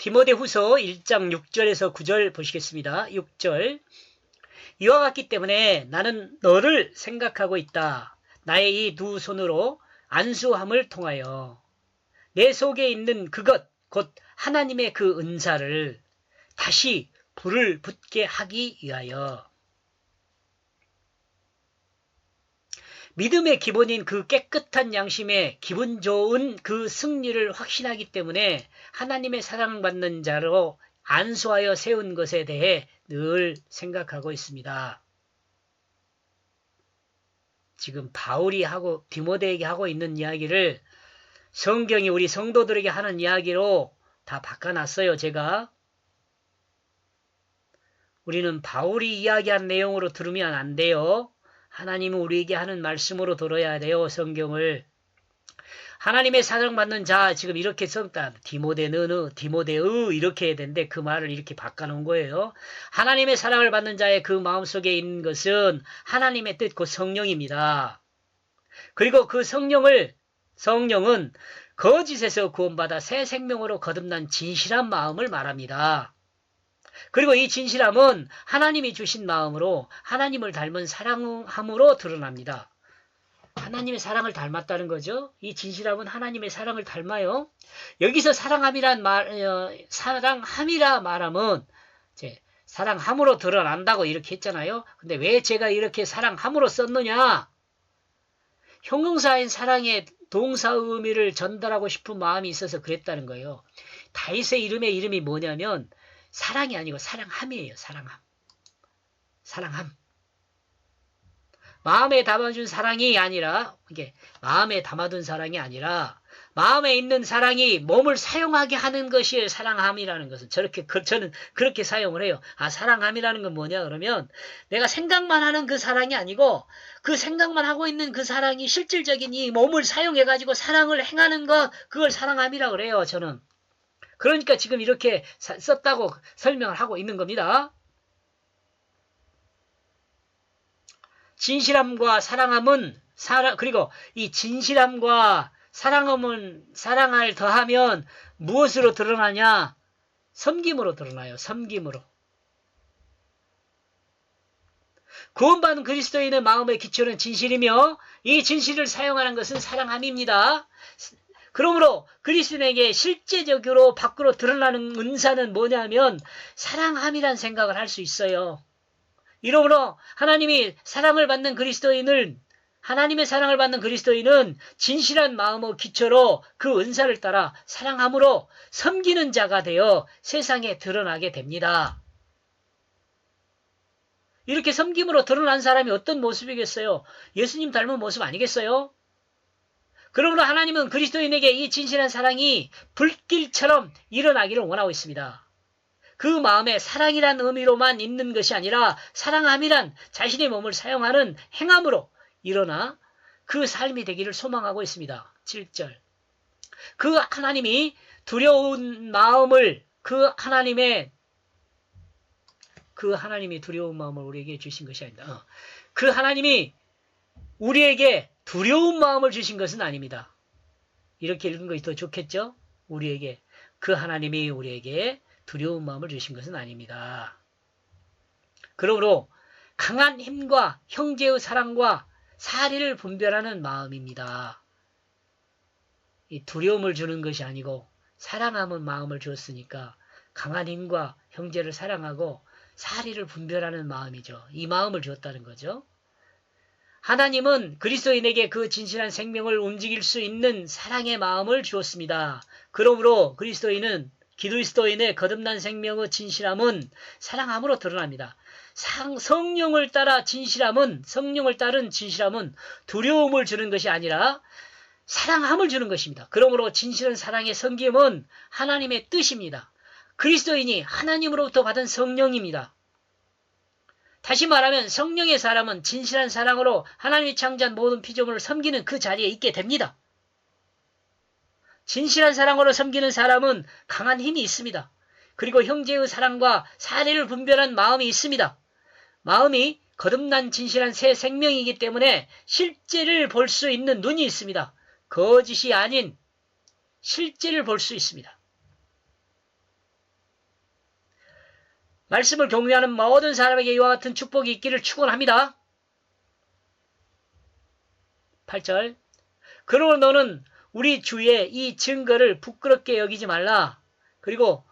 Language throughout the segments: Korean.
디모데후서 1장 6절에서 9절 보시겠습니다. 6절. 이와 같기 때문에 나는 너를 생각하고 있다. 나의 이 두 손으로 안수함을 통하여 내 속에 있는 그것 곧 하나님의 그 은사를 다시 불을 붙게 하기 위하여 믿음의 기본인 그 깨끗한 양심의 기분 좋은 그 승리를 확신하기 때문에 하나님의 사랑받는 자로 안수하여 세운 것에 대해 늘 생각하고 있습니다. 지금 바울이 하고 디모데에게 하고 있는 이야기를 성경이 우리 성도들에게 하는 이야기로 다 바꿔놨어요. 제가. 우리는 바울이 이야기한 내용으로 들으면 안 돼요. 하나님은 우리에게 하는 말씀으로 들어야 돼요. 성경을. 하나님의 사랑받는 자 지금 이렇게 썼다. 디모데의 이렇게 해야 되는데 그 말을 이렇게 바꿔놓은 거예요. 하나님의 사랑을 받는 자의 그 마음속에 있는 것은 하나님의 뜻 곧 성령입니다. 그리고 그 성령은 거짓에서 구원받아 새 생명으로 거듭난 진실한 마음을 말합니다. 그리고 이 진실함은 하나님이 주신 마음으로 하나님을 닮은 사랑함으로 드러납니다. 하나님의 사랑을 닮았다는 거죠. 이 진실함은 하나님의 사랑을 닮아요. 여기서 사랑함이라 말하면 사랑함으로 드러난다고 이렇게 했잖아요. 근데 왜 제가 이렇게 사랑함으로 썼느냐? 형용사인 사랑의 동사 의미를 전달하고 싶은 마음이 있어서 그랬다는 거예요. 다윗의 이름이 뭐냐면 사랑이 아니고 사랑함이에요. 사랑함. 마음에 담아준 사랑이 아니라, 이게 마음에 담아둔 사랑이 아니라, 마음에 있는 사랑이 몸을 사용하게 하는 것이 사랑함이라는 것은 저는 그렇게 사용을 해요. 사랑함이라는 건 뭐냐 그러면 내가 생각만 하는 그 사랑이 아니고 그 생각만 하고 있는 그 사랑이 실질적인 이 몸을 사용해가지고 사랑을 행하는 것, 그걸 사랑함이라고 그래요. 저는. 그러니까 지금 이렇게 썼다고 설명을 하고 있는 겁니다. 진실함과 사랑함은 그리고 이 진실함과 사랑을 더하면 무엇으로 드러나냐? 섬김으로 드러나요. 섬김으로. 구원받은 그리스도인의 마음의 기초는 진실이며 이 진실을 사용하는 것은 사랑함입니다. 그러므로 그리스도인에게 실제적으로 밖으로 드러나는 은사는 뭐냐면 사랑함이란 생각을 할 수 있어요. 이러므로 하나님의 사랑을 받는 그리스도인은 진실한 마음의 기초로 그 은사를 따라 사랑함으로 섬기는 자가 되어 세상에 드러나게 됩니다. 이렇게 섬김으로 드러난 사람이 어떤 모습이겠어요? 예수님 닮은 모습 아니겠어요? 그러므로 하나님은 그리스도인에게 이 진실한 사랑이 불길처럼 일어나기를 원하고 있습니다. 그 마음에 사랑이란 의미로만 있는 것이 아니라 사랑함이란 자신의 몸을 사용하는 행함으로 일어나 그 삶이 되기를 소망하고 있습니다. 7절. 그 하나님이 두려운 마음을 하나님이 두려운 마음을 우리에게 주신 것이 아니다. 그 하나님이 우리에게 두려운 마음을 주신 것은 아닙니다. 이렇게 읽은 것이 더 좋겠죠? 그 하나님이 우리에게 두려운 마음을 주신 것은 아닙니다. 그러므로 강한 힘과 형제의 사랑과 사리를 분별하는 마음입니다. 이 두려움을 주는 것이 아니고 사랑하는 마음을 주었으니까 강한 힘과 형제를 사랑하고 사리를 분별하는 마음이죠. 이 마음을 주었다는 거죠. 하나님은 그리스도인에게 그 진실한 생명을 움직일 수 있는 사랑의 마음을 주었습니다. 그러므로 그리스도인의 거듭난 생명의 진실함은 사랑함으로 드러납니다. 성령을 따른 진실함은 두려움을 주는 것이 아니라 사랑함을 주는 것입니다. 그러므로 진실한 사랑의 섬김은 하나님의 뜻입니다. 그리스도인이 하나님으로부터 받은 성령입니다. 다시 말하면 성령의 사람은 진실한 사랑으로 하나님이 창조한 모든 피조물을 섬기는 그 자리에 있게 됩니다. 진실한 사랑으로 섬기는 사람은 강한 힘이 있습니다. 그리고 형제의 사랑과 사리를 분별한 마음이 있습니다. 마음이 거듭난 진실한 새 생명이기 때문에 실제를 볼 수 있는 눈이 있습니다. 거짓이 아닌 실제를 볼 수 있습니다. 말씀을 경외하는 모든 사람에게 이와 같은 축복이 있기를 축원합니다. 8절. 그러므로 너는 우리 주의 이 증거를 부끄럽게 여기지 말라. 그리고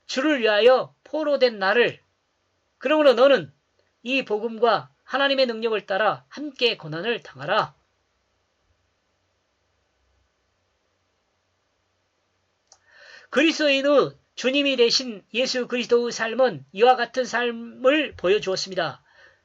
주를 위하여 포로된 나를, 그러므로 너는 이 복음과 하나님의 능력을 따라 함께 고난을 당하라. 그리스도인의 주님이 되신 예수 그리스도의 삶은 이와 같은 삶을 보여주었습니다.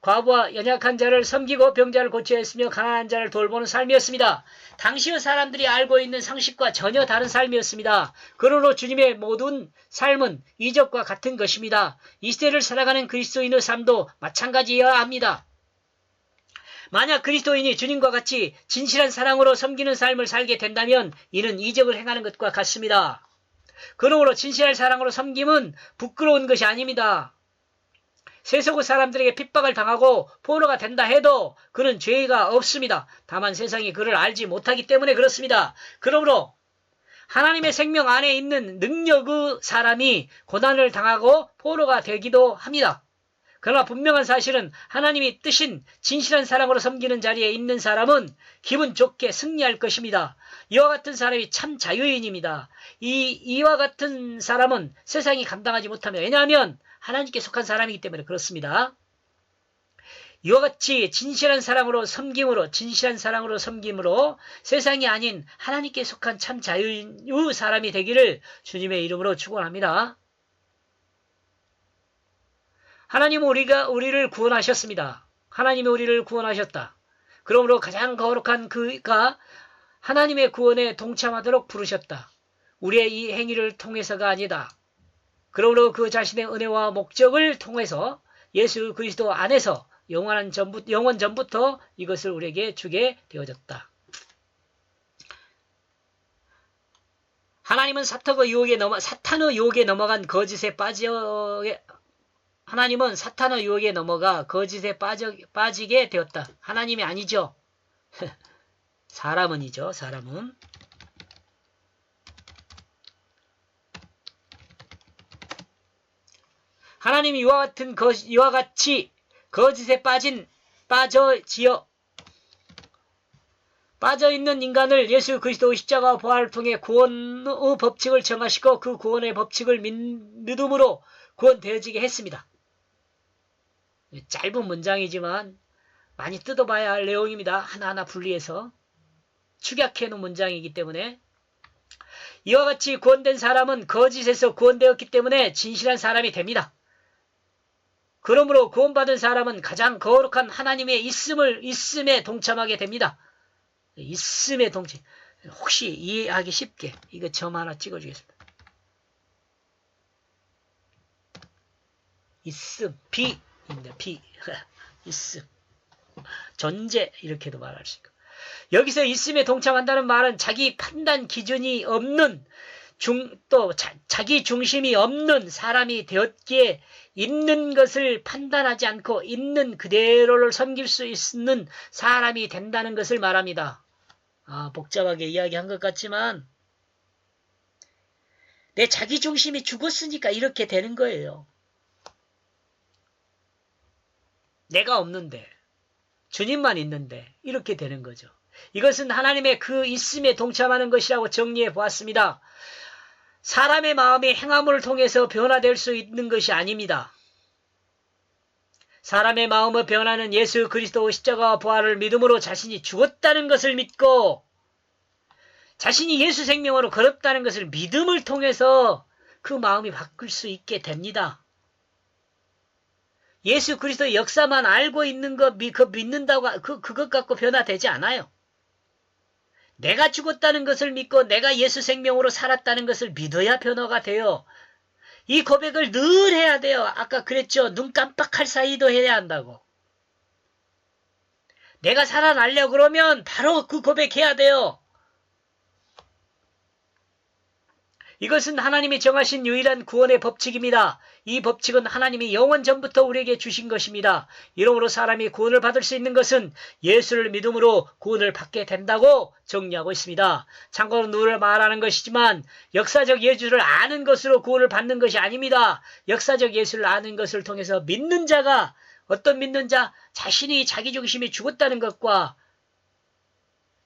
과부와 연약한 자를 섬기고 병자를 고쳐야 했으며 가난한 자를 돌보는 삶이었습니다. 당시의 사람들이 알고 있는 상식과 전혀 다른 삶이었습니다. 그러므로 주님의 모든 삶은 이적과 같은 것입니다. 이 시대를 살아가는 그리스도인의 삶도 마찬가지여야 합니다. 만약 그리스도인이 주님과 같이 진실한 사랑으로 섬기는 삶을 살게 된다면 이는 이적을 행하는 것과 같습니다. 그러므로 진실한 사랑으로 섬김은 부끄러운 것이 아닙니다. 세속의 사람들에게 핍박을 당하고 포로가 된다 해도 그는 죄가 없습니다. 다만 세상이 그를 알지 못하기 때문에 그렇습니다. 그러므로 하나님의 생명 안에 있는 능력의 사람이 고난을 당하고 포로가 되기도 합니다. 그러나 분명한 사실은 하나님이 뜨신 진실한 사랑으로 섬기는 자리에 있는 사람은 기분 좋게 승리할 것입니다. 이와 같은 사람이 참 자유인입니다. 이와 같은 사람은 세상이 감당하지 못하며, 왜냐하면 하나님께 속한 사람이기 때문에 그렇습니다. 이와 같이 진실한 사랑으로 섬김으로 세상이 아닌 하나님께 속한 참 자유인의 사람이 되기를 주님의 이름으로 축원합니다. 하나님은 우리를 구원하셨습니다. 하나님이 우리를 구원하셨다. 그러므로 가장 거룩한 그가 하나님의 구원에 동참하도록 부르셨다. 우리의 이 행위를 통해서가 아니다. 그러므로 그 자신의 은혜와 목적을 통해서 예수 그리스도 안에서 영원 전부터 이것을 우리에게 주게 되어졌다. 하나님은 사탄의 유혹에 넘어간 거짓에 하나님은 사탄의 유혹에 넘어가 거짓에 빠지게 되었다. 하나님이 아니죠. 사람은이죠. 사람은. 하나님이 이와 같이 거짓에 빠져있는 인간을 예수 그리스도의 십자가와 부활을 통해 구원의 법칙을 정하시고 그 구원의 법칙을 믿음으로 구원되어지게 했습니다. 짧은 문장이지만 많이 뜯어봐야 할 내용입니다. 하나하나 분리해서 축약해놓은 문장이기 때문에, 이와 같이 구원된 사람은 거짓에서 구원되었기 때문에 진실한 사람이 됩니다. 그러므로 구원받은 사람은 가장 거룩한 하나님의 있음에 동참하게 됩니다. 있음에 동참. 혹시 이해하기 쉽게 이거 점 하나 찍어주겠습니다. 있음, 비입니다. 비. 있음. 존재, 이렇게도 말할 수 있고. 여기서 있음에 동참한다는 말은 자기 판단 기준이 없는 자기 중심이 없는 사람이 되었기에 있는 것을 판단하지 않고 있는 그대로를 섬길 수 있는 사람이 된다는 것을 말합니다. 복잡하게 이야기한 것 같지만 내 자기 중심이 죽었으니까 이렇게 되는 거예요. 내가 없는데 주님만 있는데 이렇게 되는 거죠. 이것은 하나님의 그 있음에 동참하는 것이라고 정리해 보았습니다. 사람의 마음이 행함을 통해서 변화될 수 있는 것이 아닙니다. 사람의 마음의 변화는 예수 그리스도의 십자가와 부활을 믿음으로 자신이 죽었다는 것을 믿고 자신이 예수 생명으로 걸었다는 것을 믿음을 통해서 그 마음이 바뀔 수 있게 됩니다. 예수 그리스도의 역사만 알고 있는 것, 믿는다고 그것 갖고 변화되지 않아요. 내가 죽었다는 것을 믿고 내가 예수 생명으로 살았다는 것을 믿어야 변화가 돼요. 이 고백을 늘 해야 돼요. 아까 그랬죠. 눈 깜빡할 사이도 해야 한다고. 내가 살아나려고 그러면 바로 그 고백해야 돼요. 이것은 하나님이 정하신 유일한 구원의 법칙입니다. 이 법칙은 하나님이 영원 전부터 우리에게 주신 것입니다. 이러므로 사람이 구원을 받을 수 있는 것은 예수를 믿음으로 구원을 받게 된다고 정리하고 있습니다. 참고로 누를 말하는 것이지만 역사적 예수를 아는 것으로 구원을 받는 것이 아닙니다. 역사적 예수를 아는 것을 통해서 믿는 자가 어떤 믿는 자? 자신이 자기 중심이 죽었다는 것과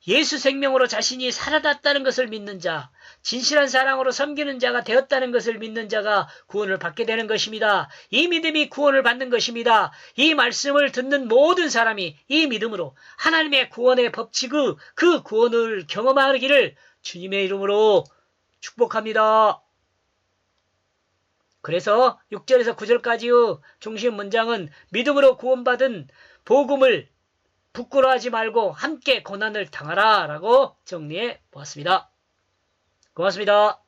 예수 생명으로 자신이 살아났다는 것을 믿는 자, 진실한 사랑으로 섬기는 자가 되었다는 것을 믿는 자가 구원을 받게 되는 것입니다. 이 믿음이 구원을 받는 것입니다. 이 말씀을 듣는 모든 사람이 이 믿음으로 하나님의 구원의 법칙의 그 구원을 경험하기를 주님의 이름으로 축복합니다. 그래서 6절에서 9절까지의 중심 문장은 믿음으로 구원받은 복음을 부끄러워하지 말고 함께 고난을 당하라 라고 정리해 보았습니다. 고맙습니다.